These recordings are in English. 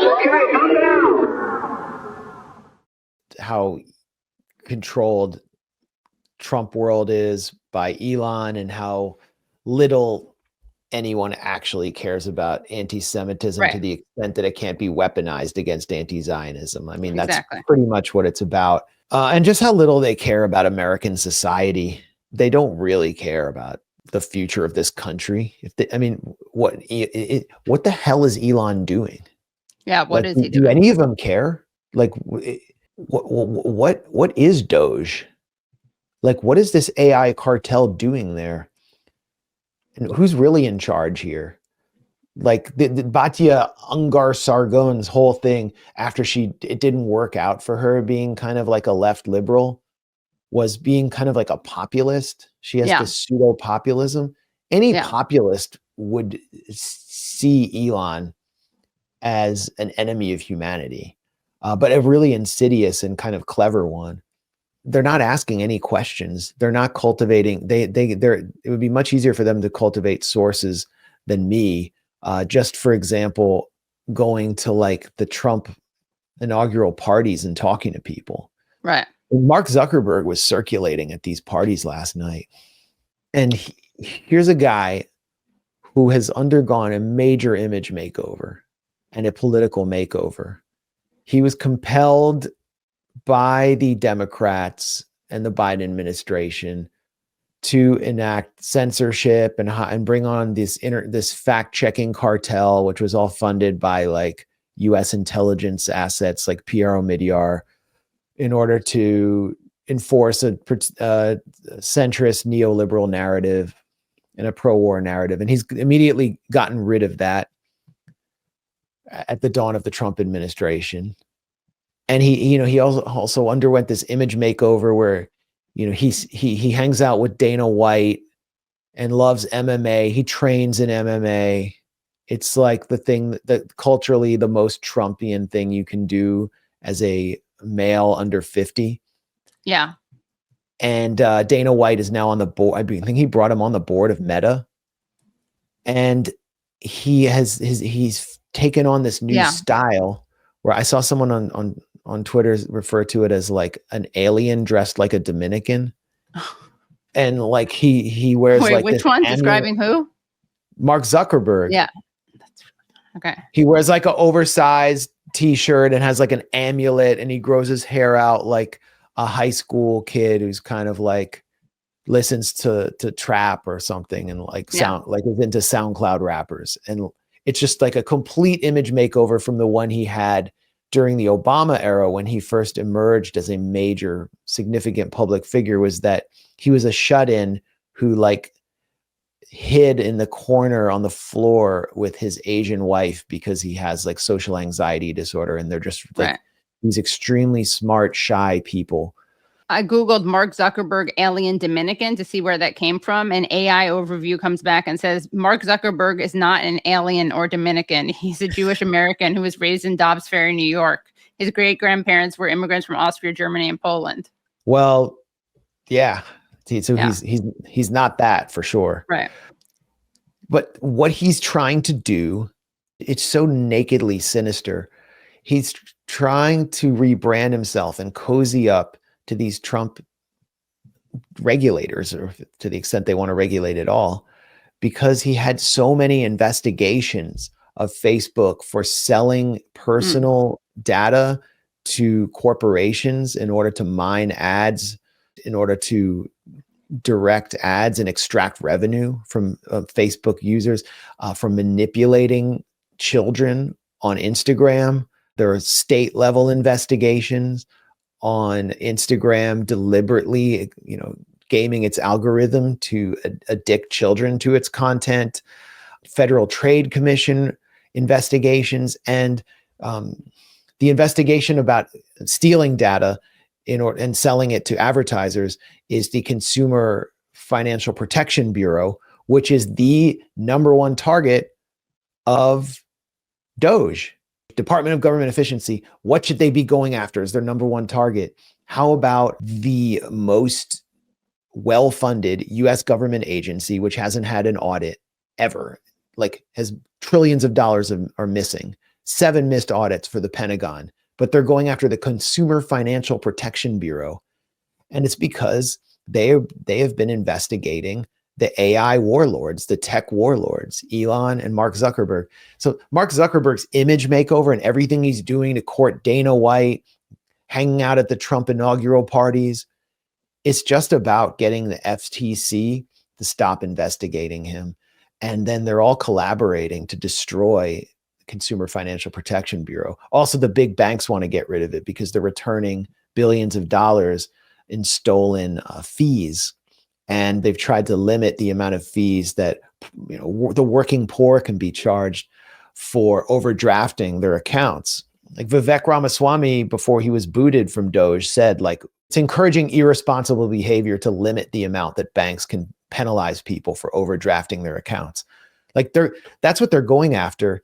Okay, calm down. How controlled Trump world is by Elon and how little anyone actually cares about anti-Semitism to the extent that it can't be weaponized against anti-Zionism. I mean, that's pretty much what it's about. And just how little they care about American society. They don't really care about the future of this country. I mean, what the hell is Elon doing? Yeah, what is he doing? Do any of them care? Like, what is Doge? Like, what is this AI cartel doing there? And who's really in charge here? Like the Batya Ungar Sargon's whole thing after it didn't work out for her being kind of like a left liberal was being kind of like a populist. She has this pseudo populism. Any populist would see Elon as an enemy of humanity, but a really insidious and kind of clever one. They're not asking any questions. They're not cultivating. It would be much easier for them to cultivate sources than me. Just for example, going to like the Trump inaugural parties and talking to people. Right. Mark Zuckerberg was circulating at these parties last night. And here's a guy who has undergone a major image makeover and a political makeover. He was compelled by the Democrats and the Biden administration to enact censorship and bring on this fact-checking cartel, which was all funded by like U.S. intelligence assets like Pierre Omidyar, in order to enforce a centrist neoliberal narrative and a pro-war narrative. And he's immediately gotten rid of that at the dawn of the Trump administration. And he also underwent this image makeover where, he hangs out with Dana White and loves MMA. He trains in MMA. It's like the thing that culturally the most Trumpian thing you can do as a male under 50. Yeah. And Dana White is now on the board. I think he brought him on the board of Meta. And he's taken on this new style where I saw someone on Twitter refer to it as like an alien dressed like a Dominican. And like he wears like which one? Describing who? Mark Zuckerberg. Yeah. Okay. He wears like an oversized t-shirt and has like an amulet, and he grows his hair out like a high school kid who's kind of like listens to trap or something and like like is into SoundCloud rappers. And it's just like a complete image makeover from the one he had during the Obama era when he first emerged as a major significant public figure, was that he was a shut-in who like hid in the corner on the floor with his Asian wife because he has like social anxiety disorder. And they're just like these extremely smart, shy people. I Googled Mark Zuckerberg alien Dominican to see where that came from. And AI overview comes back and says, Mark Zuckerberg is not an alien or Dominican. He's a Jewish American who was raised in Dobbs Ferry, New York. His great-grandparents were immigrants from Austria, Germany, and Poland. Well, yeah. So he's not that for sure. Right. But what he's trying to do, it's so nakedly sinister. He's trying to rebrand himself and cozy up to these Trump regulators, or to the extent they want to regulate it all, because he had so many investigations of Facebook for selling personal data to corporations in order to mine ads, in order to direct ads and extract revenue from Facebook users, from manipulating children on Instagram. There are state level investigations on Instagram deliberately, gaming its algorithm to addict children to its content, Federal Trade Commission investigations, and the investigation about stealing data and selling it to advertisers is the Consumer Financial Protection Bureau, which is the #1 target of Doge. Department of Government Efficiency, what should they be going after as their #1 target? How about the most well-funded US government agency, which hasn't had an audit ever, like has trillions of dollars are missing, 7 missed audits for the Pentagon, but they're going after the Consumer Financial Protection Bureau. And it's because they have been investigating the AI warlords, the tech warlords, Elon and Mark Zuckerberg. So Mark Zuckerberg's image makeover and everything he's doing to court Dana White, hanging out at the Trump inaugural parties, it's just about getting the FTC to stop investigating him. And then they're all collaborating to destroy the Consumer Financial Protection Bureau. Also, the big banks want to get rid of it because they're returning billions of dollars in stolen fees. And they've tried to limit the amount of fees that the working poor can be charged for overdrafting their accounts. Like Vivek Ramaswamy, before he was booted from Doge, said, like, it's encouraging irresponsible behavior to limit the amount that banks can penalize people for overdrafting their accounts. Like that's what they're going after.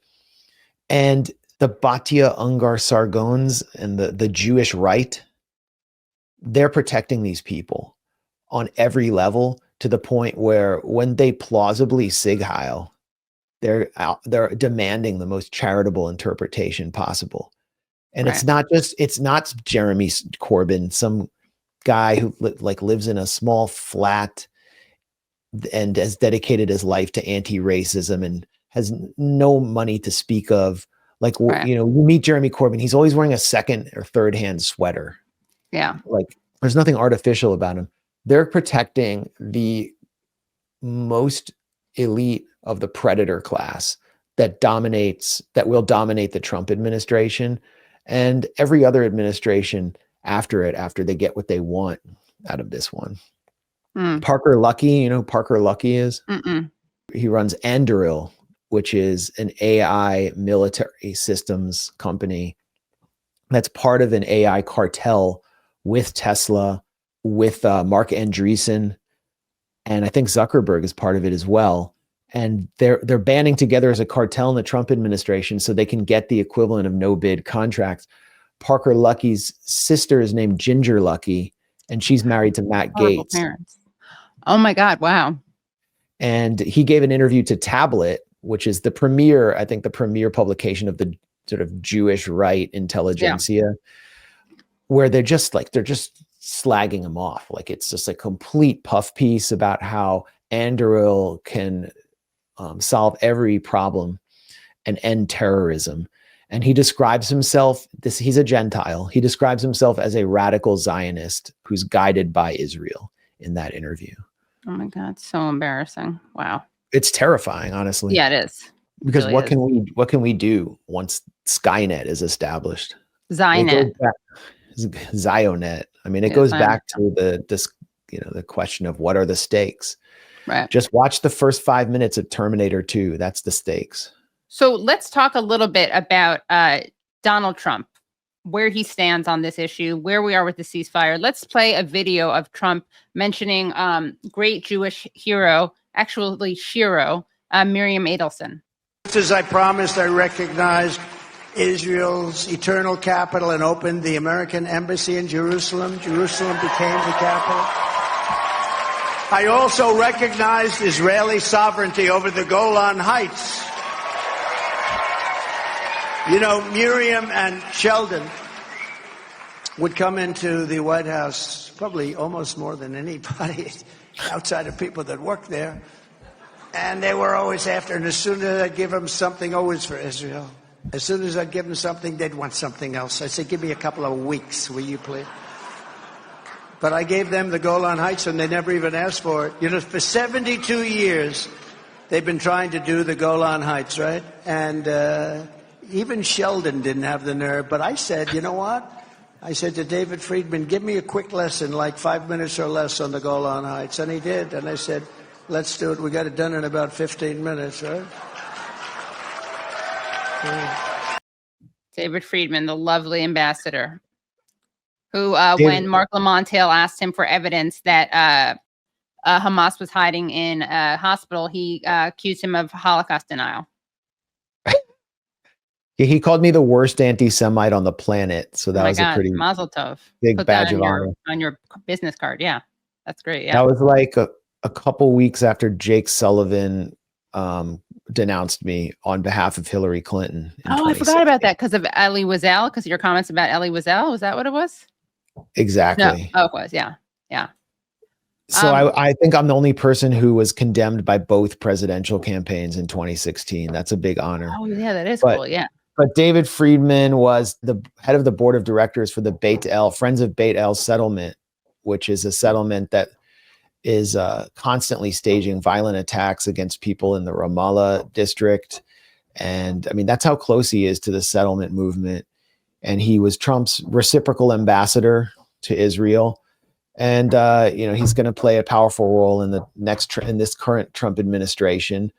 And the Batya Ungar Sargons and the Jewish right, they're protecting these people on every level, to the point where when they plausibly sig heil, they're demanding the most charitable interpretation possible. And right. It's not Jeremy Corbyn, some guy who lives in a small flat and has dedicated his life to anti-racism and has no money to speak of. Like, right. You meet Jeremy Corbyn, he's always wearing a second or third hand sweater. Yeah. Like, there's nothing artificial about him. They're protecting the most elite of the predator class that will dominate the Trump administration and every other administration after it, after they get what they want out of this one. Parker Luckey, you know who Parker Luckey is? Mm-mm. He runs Anduril, which is an AI military systems company that's part of an AI cartel with Tesla, with Mark Andreessen, and I think Zuckerberg is part of it as well. And they're banding together as a cartel in the Trump administration so they can get the equivalent of no bid contracts. Parker Luckey's sister is named Ginger Luckey, and she's married to Matt Gaetz. Parents. Oh my God! Wow. And he gave an interview to Tablet, which is the premier publication of the sort of Jewish right intelligentsia, where they're just slagging him off. Like, it's just a complete puff piece about how Anduril can solve every problem and end terrorism. And he describes himself, he's a Gentile. He describes himself as a radical Zionist who's guided by Israel in that interview. Oh my God, so embarrassing. Wow. It's terrifying, honestly. Yeah, it is. Because really what can we do once Skynet is established? Zionet. Zionet. I mean, it goes back to the question of what are the stakes. Right. Just watch the first 5 minutes of Terminator 2. That's the stakes. So let's talk a little bit about Donald Trump, where he stands on this issue, where we are with the ceasefire. Let's play a video of Trump mentioning great Jewish hero, actually Shiro, Miriam Adelson. As I promised, I recognized Israel's eternal capital and opened the American embassy in Jerusalem. Jerusalem became the capital. I also recognized Israeli sovereignty over the Golan Heights. You know, Miriam and Sheldon would come into the White House probably almost more than anybody outside of people that work there. And they were always after, and as soon as I'd give them something, always for Israel. As soon as I'd give them something, they'd want something else. I said, give me a couple of weeks, will you please? But I gave them the Golan Heights, and they never even asked for it. You know, for 72 years, they've been trying to do the Golan Heights, right? And even Sheldon didn't have the nerve. But I said, you know what? I said to David Friedman, give me a quick lesson, like 5 minutes or less on the Golan Heights. And he did. And I said, let's do it. We got it done in about 15 minutes, right? David Friedman, the lovely ambassador, who, when Mark Blumenthal asked him for evidence that Hamas was hiding in a hospital, he accused him of Holocaust denial. He called me the worst anti-Semite on the planet. So that was a pretty Mazel tov. Big Put badge that of honor on your business card. Yeah, that's great. Yeah, that was like a couple weeks after Jake Sullivan denounced me on behalf of Hillary Clinton. Oh, I forgot about that because of Elie Wiesel, because of your comments about Elie Wiesel. Was that what it was? Exactly. No. Oh, it was. Yeah. Yeah. So I think I'm the only person who was condemned by both presidential campaigns in 2016. That's a big honor. Oh, yeah, that is cool. Yeah. But David Friedman was the head of the board of directors for the Beit El, Friends of Beit El settlement, which is a settlement that is constantly staging violent attacks against people in the Ramallah district. And I mean, that's how close he is to the settlement movement. And he was Trump's reciprocal ambassador to Israel. And, he's going to play a powerful role in the in this current Trump administration.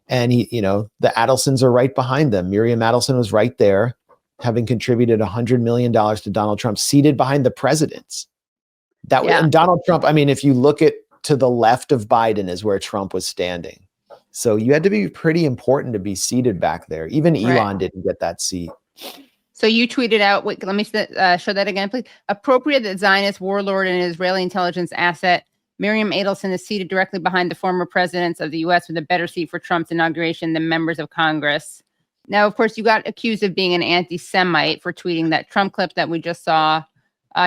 And the Adelsons are right behind them. Miriam Adelson was right there, having contributed $100 million to Donald Trump, seated behind the presidents. And Donald Trump, I mean, if you look to the left of Biden is where Trump was standing. So you had to be pretty important to be seated back there. Even Elon didn't get that seat. So you tweeted out, wait, let me show that again, please. Appropriate that Zionist warlord and Israeli intelligence asset Miriam Adelson is seated directly behind the former presidents of the U.S. with a better seat for Trump's inauguration than members of Congress. Now, of course, you got accused of being an anti-Semite for tweeting that Trump clip that we just saw.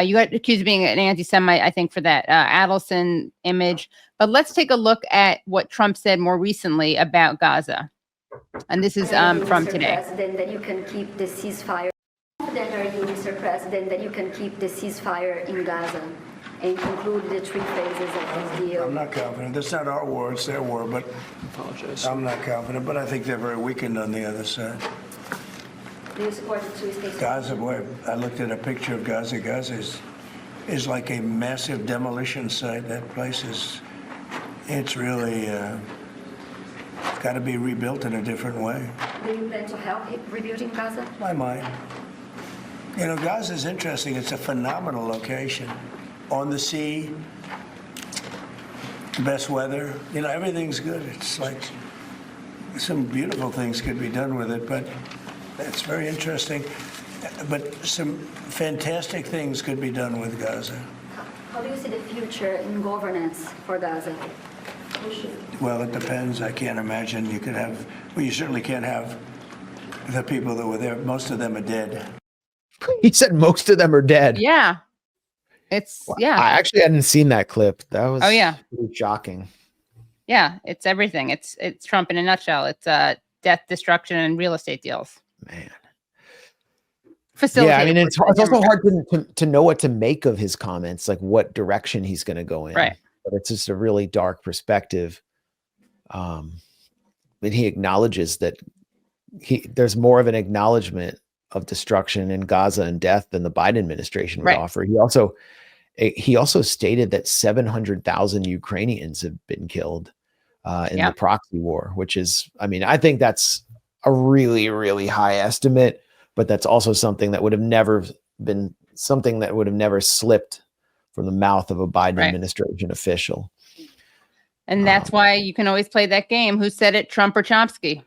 You got accused of being an anti-Semite, I think, for that Adelson image. But let's take a look at what Trump said more recently about Gaza. And this is from today. President, that you can keep the ceasefire. Confident are you, Mr. President, that you can keep the ceasefire in Gaza and conclude the 3 phases of this deal? I'm not confident. That's not our war, it's their war, but I'm not confident. But I think they're very weakened on the other side. Do you support the 2 states? Gaza, boy, I looked at a picture of Gaza. Gaza is like a massive demolition site. That place it's really got to be rebuilt in a different way. Do you plan to help rebuilding Gaza? I might. Gaza is interesting. It's a phenomenal location. On the sea, the best weather. Everything's good. It's like some beautiful things could be done with it, but it's very interesting. But some fantastic things could be done with Gaza. How do you see the future in governance for Gaza? Well, it depends. I can't imagine you could have, you certainly can't have the people that were there. Most of them are dead. He said most of them are dead. Yeah. I actually hadn't seen that clip. That was pretty shocking. Yeah, it's everything. It's Trump in a nutshell. It's death, destruction, and real estate deals. Man. Facilitated. Yeah, I mean, it's also hard to know what to make of his comments, like what direction he's going to go in. Right. But it's just a really dark perspective. And he acknowledges that there's more of an acknowledgement of destruction in Gaza and death than the Biden administration would offer. He also stated that 700,000 Ukrainians have been killed in the proxy war, which is, I mean, I think that's a really, really high estimate, but that's also something that would have never slipped from the mouth of a Biden administration official. And that's why you can always play that game. Who said it, Trump or Chomsky?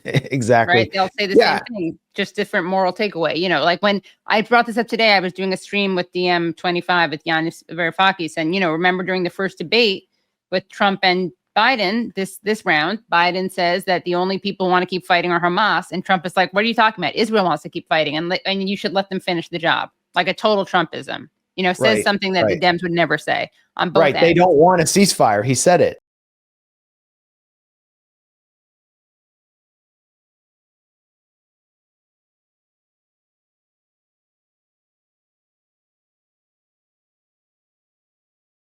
Exactly. Right? They'll say the same thing, just different moral takeaway. Like when I brought this up today, I was doing a stream with DM25 with Yanis Varoufakis. And, remember during the first debate with Trump and Biden, this round, Biden says that the only people who want to keep fighting are Hamas. And Trump is like, what are you talking about? Israel wants to keep fighting. And you should let them finish the job. Like a total Trumpism. Says something that the Dems would never say on both ends. They don't want a ceasefire. He said it.